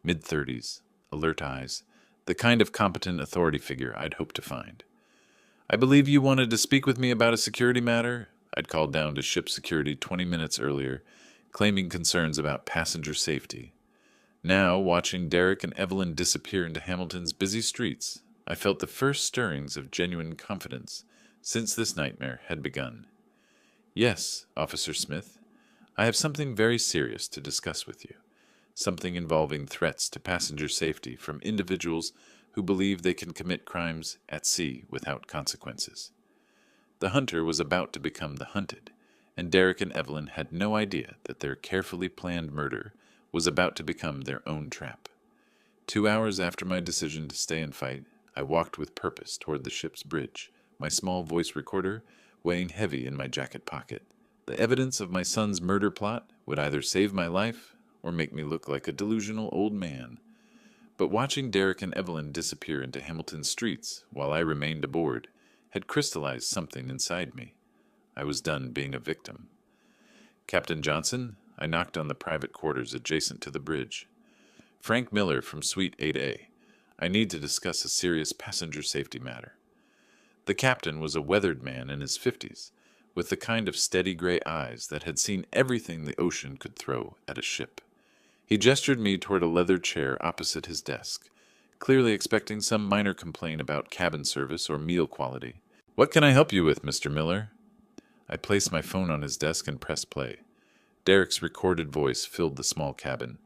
[SPEAKER 1] Mid-30s, alert eyes, the kind of competent authority figure I'd hoped to find. "I believe you wanted to speak with me about a security matter." I'd called down to ship security 20 minutes earlier, claiming concerns about passenger safety. Now, watching Derek and Evelyn disappear into Hamilton's busy streets, I felt the first stirrings of genuine confidence since this nightmare had begun. "Yes, Officer Smith, I have something very serious to discuss with you. Something involving threats to passenger safety from individuals who believe they can commit crimes at sea without consequences." The hunter was about to become the hunted, and Derek and Evelyn had no idea that their carefully planned murder was about to become their own trap. 2 hours after my decision to stay and fight, I walked with purpose toward the ship's bridge, my small voice recorder weighing heavy in my jacket pocket. The evidence of my son's murder plot would either save my life or make me look like a delusional old man. But watching Derek and Evelyn disappear into Hamilton's streets while I remained aboard had crystallized something inside me. I was done being a victim. "Captain Johnson?" I knocked on the private quarters adjacent to the bridge. "Frank Miller from Suite 8A. I need to discuss a serious passenger safety matter." The captain was a weathered man in his 50s, with the kind of steady gray eyes that had seen everything the ocean could throw at a ship. He gestured me toward a leather chair opposite his desk, clearly expecting some minor complaint about cabin service or meal quality. "What can I help you with, Mr. Miller?" I placed my phone on his desk and pressed play. Derek's recorded voice filled the small cabin.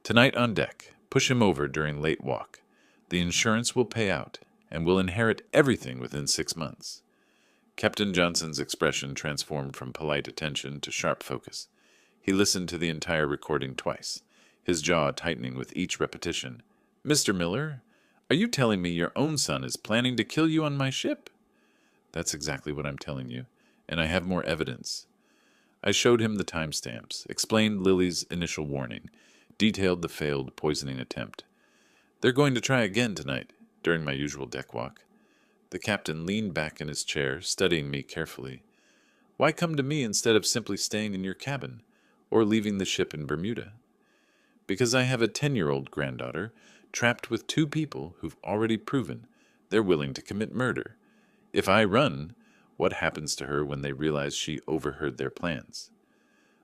[SPEAKER 1] "Tonight on deck, push him over during late walk. The insurance will pay out, and will inherit everything within 6 months." Captain Johnson's expression transformed from polite attention to sharp focus. He listened to the entire recording twice, his jaw tightening with each repetition. "Mr. Miller, are you telling me your own son is planning to kill you on my ship?" "That's exactly what I'm telling you, and I have more evidence." I showed him the timestamps, explained Lily's initial warning, detailed the failed poisoning attempt. "They're going to try again tonight, during my usual deck walk." The captain leaned back in his chair, studying me carefully. "Why come to me instead of simply staying in your cabin, or leaving the ship in Bermuda?" "Because I have a 10-year-old granddaughter trapped with two people who've already proven they're willing to commit murder. If I run, what happens to her when they realize she overheard their plans?"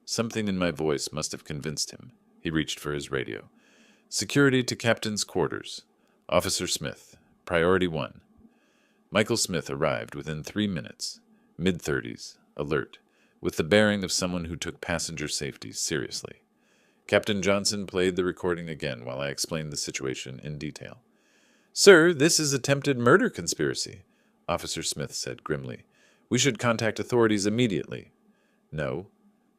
[SPEAKER 1] Something in my voice must have convinced him. He reached for his radio. "Security to captain's quarters. Officer Smith, priority 1. Michael Smith arrived within 3 minutes, mid-30s, alert, with the bearing of someone who took passenger safety seriously. Captain Johnson played the recording again while I explained the situation in detail. "Sir, this is attempted murder conspiracy," Officer Smith said grimly. "We should contact authorities immediately." "No."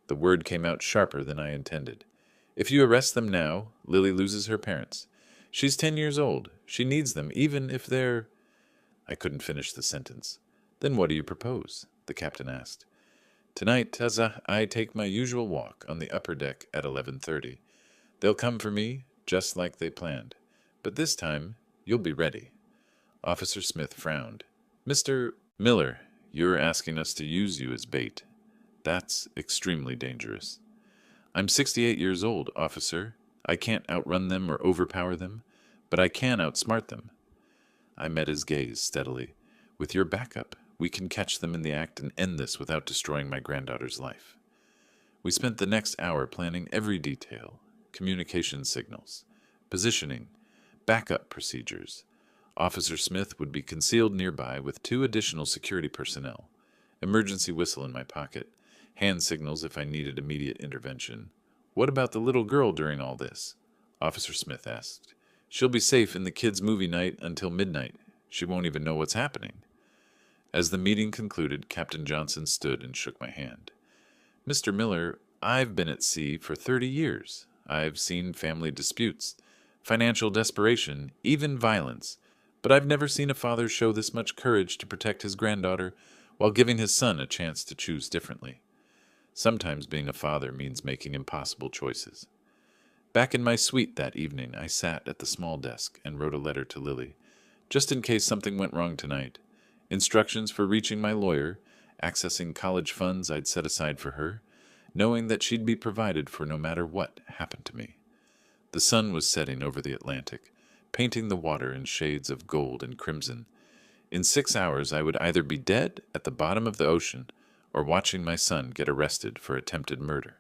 [SPEAKER 1] The word came out sharper than I intended. "If you arrest them now, Lily loses her parents. She's 10 years old. She needs them, even if they're—" I couldn't finish the sentence. "Then what do you propose?" the captain asked. "Tonight, as I take my usual walk on the upper deck at 11:30, they'll come for me, just like they planned. But this time, you'll be ready." Officer Smith frowned. "Mr. Miller, you're asking us to use you as bait. That's extremely dangerous." "I'm 68 years old, officer. I can't outrun them or overpower them, but I can outsmart them." I met his gaze steadily. "With your backup, we can catch them in the act and end this without destroying my granddaughter's life." We spent the next hour planning every detail: communication signals, positioning, backup procedures. Officer Smith would be concealed nearby with 2 additional security personnel, emergency whistle in my pocket, hand signals if I needed immediate intervention. "What about the little girl during all this?" Officer Smith asked. "She'll be safe in the kids' movie night until midnight. She won't even know what's happening." As the meeting concluded, Captain Johnson stood and shook my hand. "Mr. Miller, I've been at sea for 30 years. I've seen family disputes, financial desperation, even violence, but I've never seen a father show this much courage to protect his granddaughter while giving his son a chance to choose differently. Sometimes being a father means making impossible choices." Back in my suite that evening, I sat at the small desk and wrote a letter to Lily, just in case something went wrong tonight. Instructions for reaching my lawyer, accessing college funds I'd set aside for her, knowing that she'd be provided for no matter what happened to me. The sun was setting over the Atlantic, painting the water in shades of gold and crimson. In 6 hours I would either be dead at the bottom of the ocean or watching my son get arrested for attempted murder.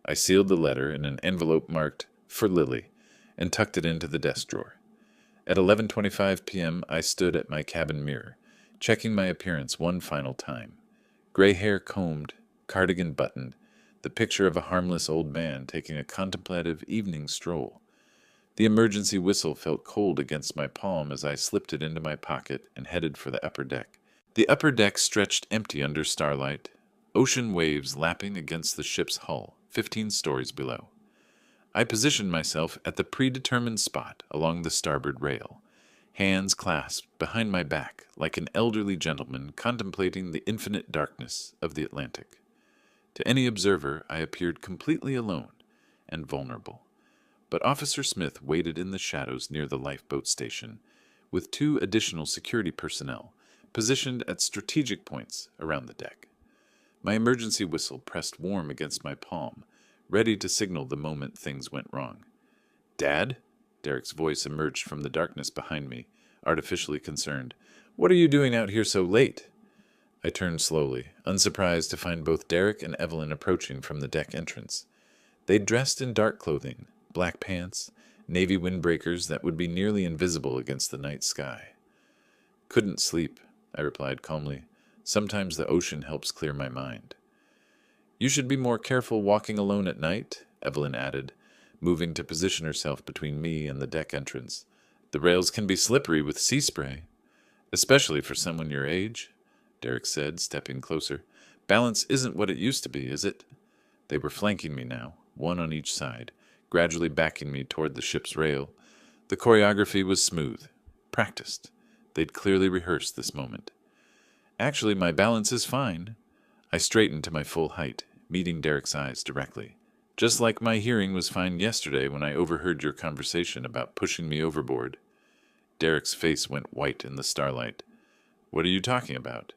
[SPEAKER 1] I sealed the letter in an envelope marked "For Lily" and tucked it into the desk drawer. At 11:25 p.m. I stood at my cabin mirror, checking my appearance one final time. Gray hair combed, cardigan buttoned, the picture of a harmless old man taking a contemplative evening stroll. The emergency whistle felt cold against my palm as I slipped it into my pocket and headed for the upper deck. The upper deck stretched empty under starlight, ocean waves lapping against the ship's hull, 15 stories below. I positioned myself at the predetermined spot along the starboard rail, hands clasped behind my back like an elderly gentleman contemplating the infinite darkness of the Atlantic. To any observer, I appeared completely alone and vulnerable. But Officer Smith waited in the shadows near the lifeboat station, with 2 additional security personnel positioned at strategic points around the deck. My emergency whistle pressed warm against my palm, ready to signal the moment things went wrong. "Dad?" Derek's voice emerged from the darkness behind me, artificially concerned. "What are you doing out here so late?" I turned slowly, unsurprised to find both Derek and Evelyn approaching from the deck entrance. They'd dressed in dark clothing, black pants, navy windbreakers that would be nearly invisible against the night sky. "Couldn't sleep," I replied calmly. "Sometimes the ocean helps clear my mind." "You should be more careful walking alone at night," Evelyn added, moving to position herself between me and the deck entrance. "The rails can be slippery with sea spray, especially for someone your age." Derek said, stepping closer. Balance isn't what it used to be, is it? They were flanking me now, one on each side, gradually backing me toward the ship's rail. The choreography was smooth, practiced. They'd clearly rehearsed this moment. Actually, my balance is fine. I straightened to my full height, meeting Derek's eyes directly. Just like my hearing was fine yesterday when I overheard your conversation about pushing me overboard. Derek's face went white in the starlight. What are you talking about?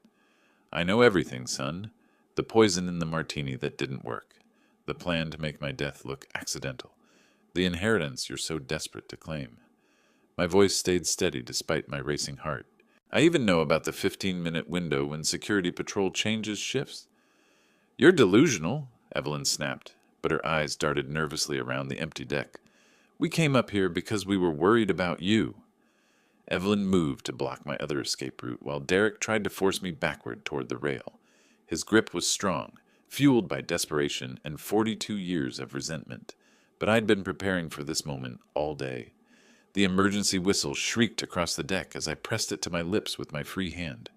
[SPEAKER 1] I know everything, son. The poison in the martini that didn't work. The plan to make my death look accidental. The inheritance you're so desperate to claim. My voice stayed steady despite my racing heart. I even know about the 15-minute window when security patrol changes shifts. You're delusional, Evelyn snapped, but her eyes darted nervously around the empty deck. We came up here because we were worried about you. Evelyn moved to block my other escape route while Derek tried to force me backward toward the rail. His grip was strong, fueled by desperation and 42 years of resentment. But I'd been preparing for this moment all day. The emergency whistle shrieked across the deck as I pressed it to my lips with my free hand.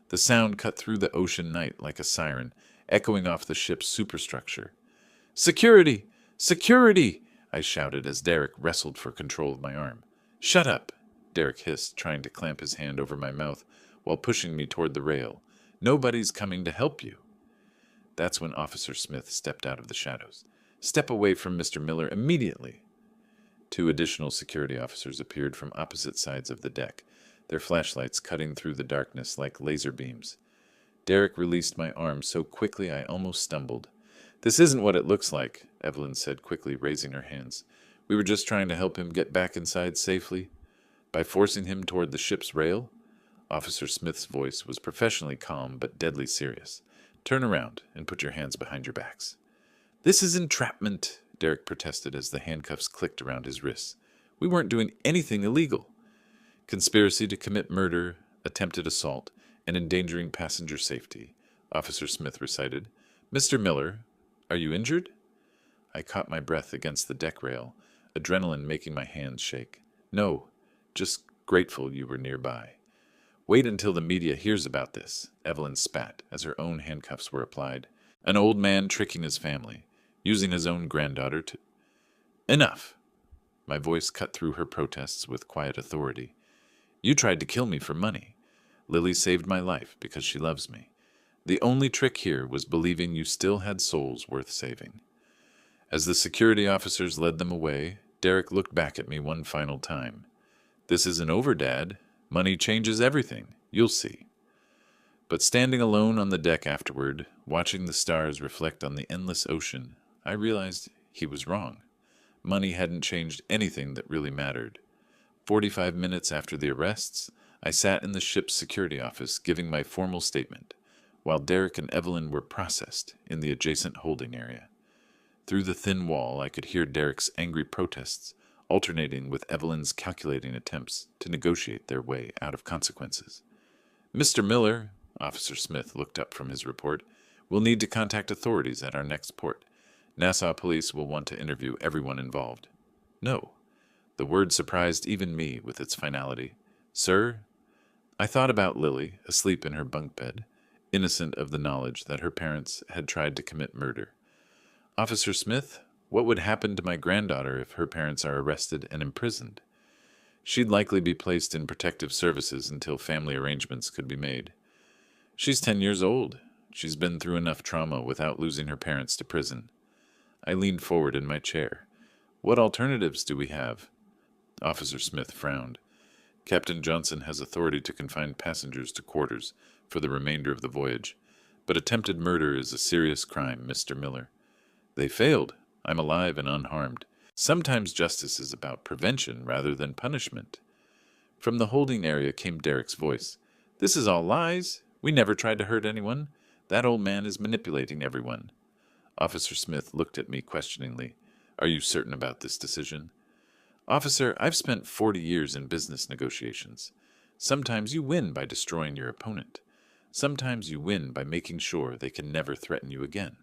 [SPEAKER 1] The sound cut through the ocean night like a siren, echoing off the ship's superstructure. Security! Security! I shouted as Derek wrestled for control of my arm. Shut up! Derek hissed, trying to clamp his hand over my mouth while pushing me toward the rail. Nobody's coming to help you. That's when Officer Smith stepped out of the shadows. Step away from Mr. Miller immediately. 2 additional security officers appeared from opposite sides of the deck, their flashlights cutting through the darkness like laser beams. Derek released my arm so quickly I almost stumbled. This isn't what it looks like, Evelyn said quickly, raising her hands. We were just trying to help him get back inside safely. By forcing him toward the ship's rail? Officer Smith's voice was professionally calm but deadly serious. Turn around and put your hands behind your backs. This is entrapment, Derek protested as the handcuffs clicked around his wrists. We weren't doing anything illegal. Conspiracy to commit murder, attempted assault, and endangering passenger safety, Officer Smith recited. Mr. Miller, are you injured? I caught my breath against the deck rail, adrenaline making my hands shake. No, just grateful you were nearby. Wait until the media hears about this, Evelyn spat as her own handcuffs were applied. An old man tricking his family, using his own granddaughter to... Enough! My voice cut through her protests with quiet authority. You tried to kill me for money. Lily saved my life because she loves me. The only trick here was believing you still had souls worth saving. As the security officers led them away, Derek looked back at me one final time. This isn't over, Dad. Money changes everything. You'll see. But standing alone on the deck afterward, watching the stars reflect on the endless ocean, I realized he was wrong. Money hadn't changed anything that really mattered. 45 minutes after the arrests, I sat in the ship's security office giving my formal statement, while Derek and Evelyn were processed in the adjacent holding area. Through the thin wall, I could hear Derek's angry protests, alternating with Evelyn's calculating attempts to negotiate their way out of consequences. Mr. Miller, Officer Smith looked up from his report, will need to contact authorities at our next port. Nassau Police will want to interview everyone involved. No. The word surprised even me with its finality. Sir, I thought about Lily, asleep in her bunk bed, innocent of the knowledge that her parents had tried to commit murder. Officer Smith, what would happen to my granddaughter if her parents are arrested and imprisoned? She'd likely be placed in protective services until family arrangements could be made. She's 10 years old. She's been through enough trauma without losing her parents to prison. I leaned forward in my chair. What alternatives do we have? Officer Smith frowned. Captain Johnson has authority to confine passengers to quarters for the remainder of the voyage, but attempted murder is a serious crime, Mr. Miller. They failed. I'm alive and unharmed. Sometimes justice is about prevention rather than punishment. From the holding area came Derek's voice. This is all lies. We never tried to hurt anyone. That old man is manipulating everyone. Officer Smith looked at me questioningly. Are you certain about this decision? Officer, I've spent 40 years in business negotiations. Sometimes you win by destroying your opponent. Sometimes you win by making sure they can never threaten you again.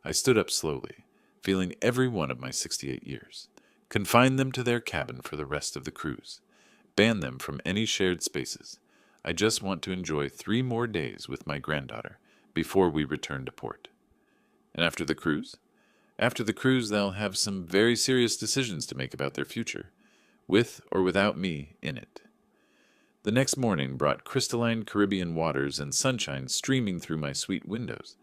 [SPEAKER 1] I stood up slowly, feeling every one of my 68 years. Confine them to their cabin for the rest of the cruise. Ban them from any shared spaces. I just want to enjoy 3 more days with my granddaughter before we return to port. And after the cruise? After the cruise, they'll have some very serious decisions to make about their future, with or without me in it. The next morning brought crystalline Caribbean waters and sunshine streaming through my suite windows.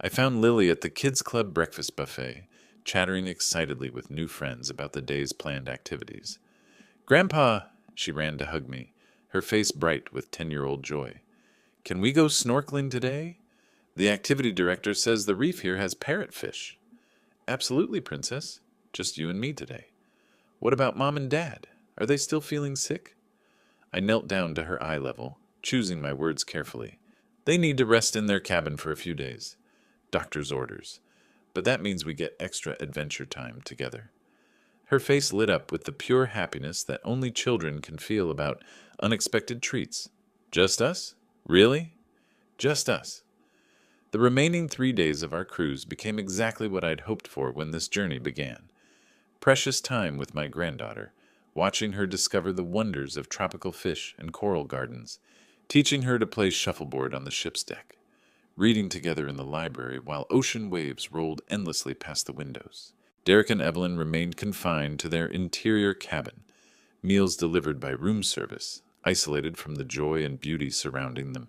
[SPEAKER 1] I found Lily at the Kids Club breakfast buffet, chattering excitedly with new friends about the day's planned activities. "Grandpa!" She ran to hug me, her face bright with 10-year-old joy. "Can we go snorkeling today? The activity director says the reef here has parrotfish." "Absolutely, Princess. Just you and me today." "What about Mom and Dad? Are they still feeling sick?" I knelt down to her eye level, choosing my words carefully. "They need to rest in their cabin for a few days. Doctor's orders. But that means we get extra adventure time together." Her face lit up with the pure happiness that only children can feel about unexpected treats. "Just us? Really?" "Just us." The remaining 3 days of our cruise became exactly what I'd hoped for when this journey began. Precious time with my granddaughter, watching her discover the wonders of tropical fish and coral gardens, teaching her to play shuffleboard on the ship's deck, reading together in the library while ocean waves rolled endlessly past the windows. Derek and Evelyn remained confined to their interior cabin, meals delivered by room service, isolated from the joy and beauty surrounding them.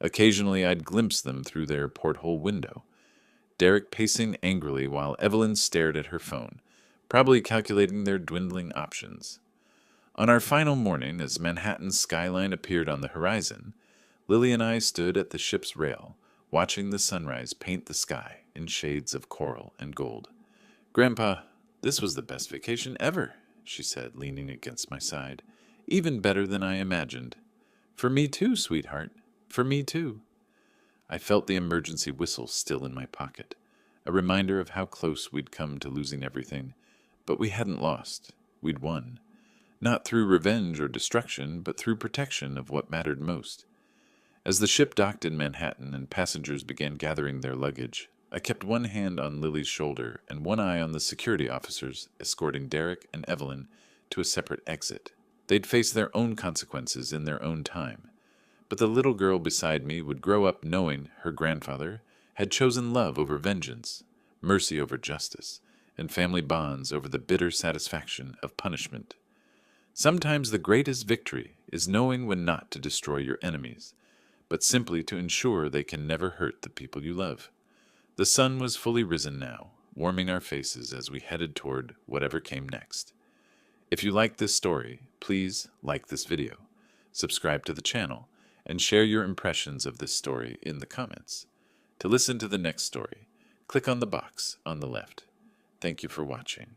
[SPEAKER 1] Occasionally I'd glimpse them through their porthole window, Derek pacing angrily while Evelyn stared at her phone, probably calculating their dwindling options. On our final morning, as Manhattan's skyline appeared on the horizon, Lily and I stood at the ship's rail, watching the sunrise paint the sky in shades of coral and gold. "Grandpa, this was the best vacation ever," she said, leaning against my side. "Even better than I imagined." "For me too, sweetheart. For me too." I felt the emergency whistle still in my pocket, a reminder of how close we'd come to losing everything. But we hadn't lost. We'd won. Not through revenge or destruction, but through protection of what mattered most. As the ship docked in Manhattan and passengers began gathering their luggage, I kept one hand on Lily's shoulder and one eye on the security officers escorting Derek and Evelyn to a separate exit. They'd face their own consequences in their own time. But the little girl beside me would grow up knowing her grandfather had chosen love over vengeance, mercy over justice, and family bonds over the bitter satisfaction of punishment. Sometimes the greatest victory is knowing when not to destroy your enemies, but simply to ensure they can never hurt the people you love. The sun was fully risen now, warming our faces as we headed toward whatever came next. If you like this story, please like this video, subscribe to the channel, and share your impressions of this story in the comments. To listen to the next story, click on the box on the left. Thank you for watching.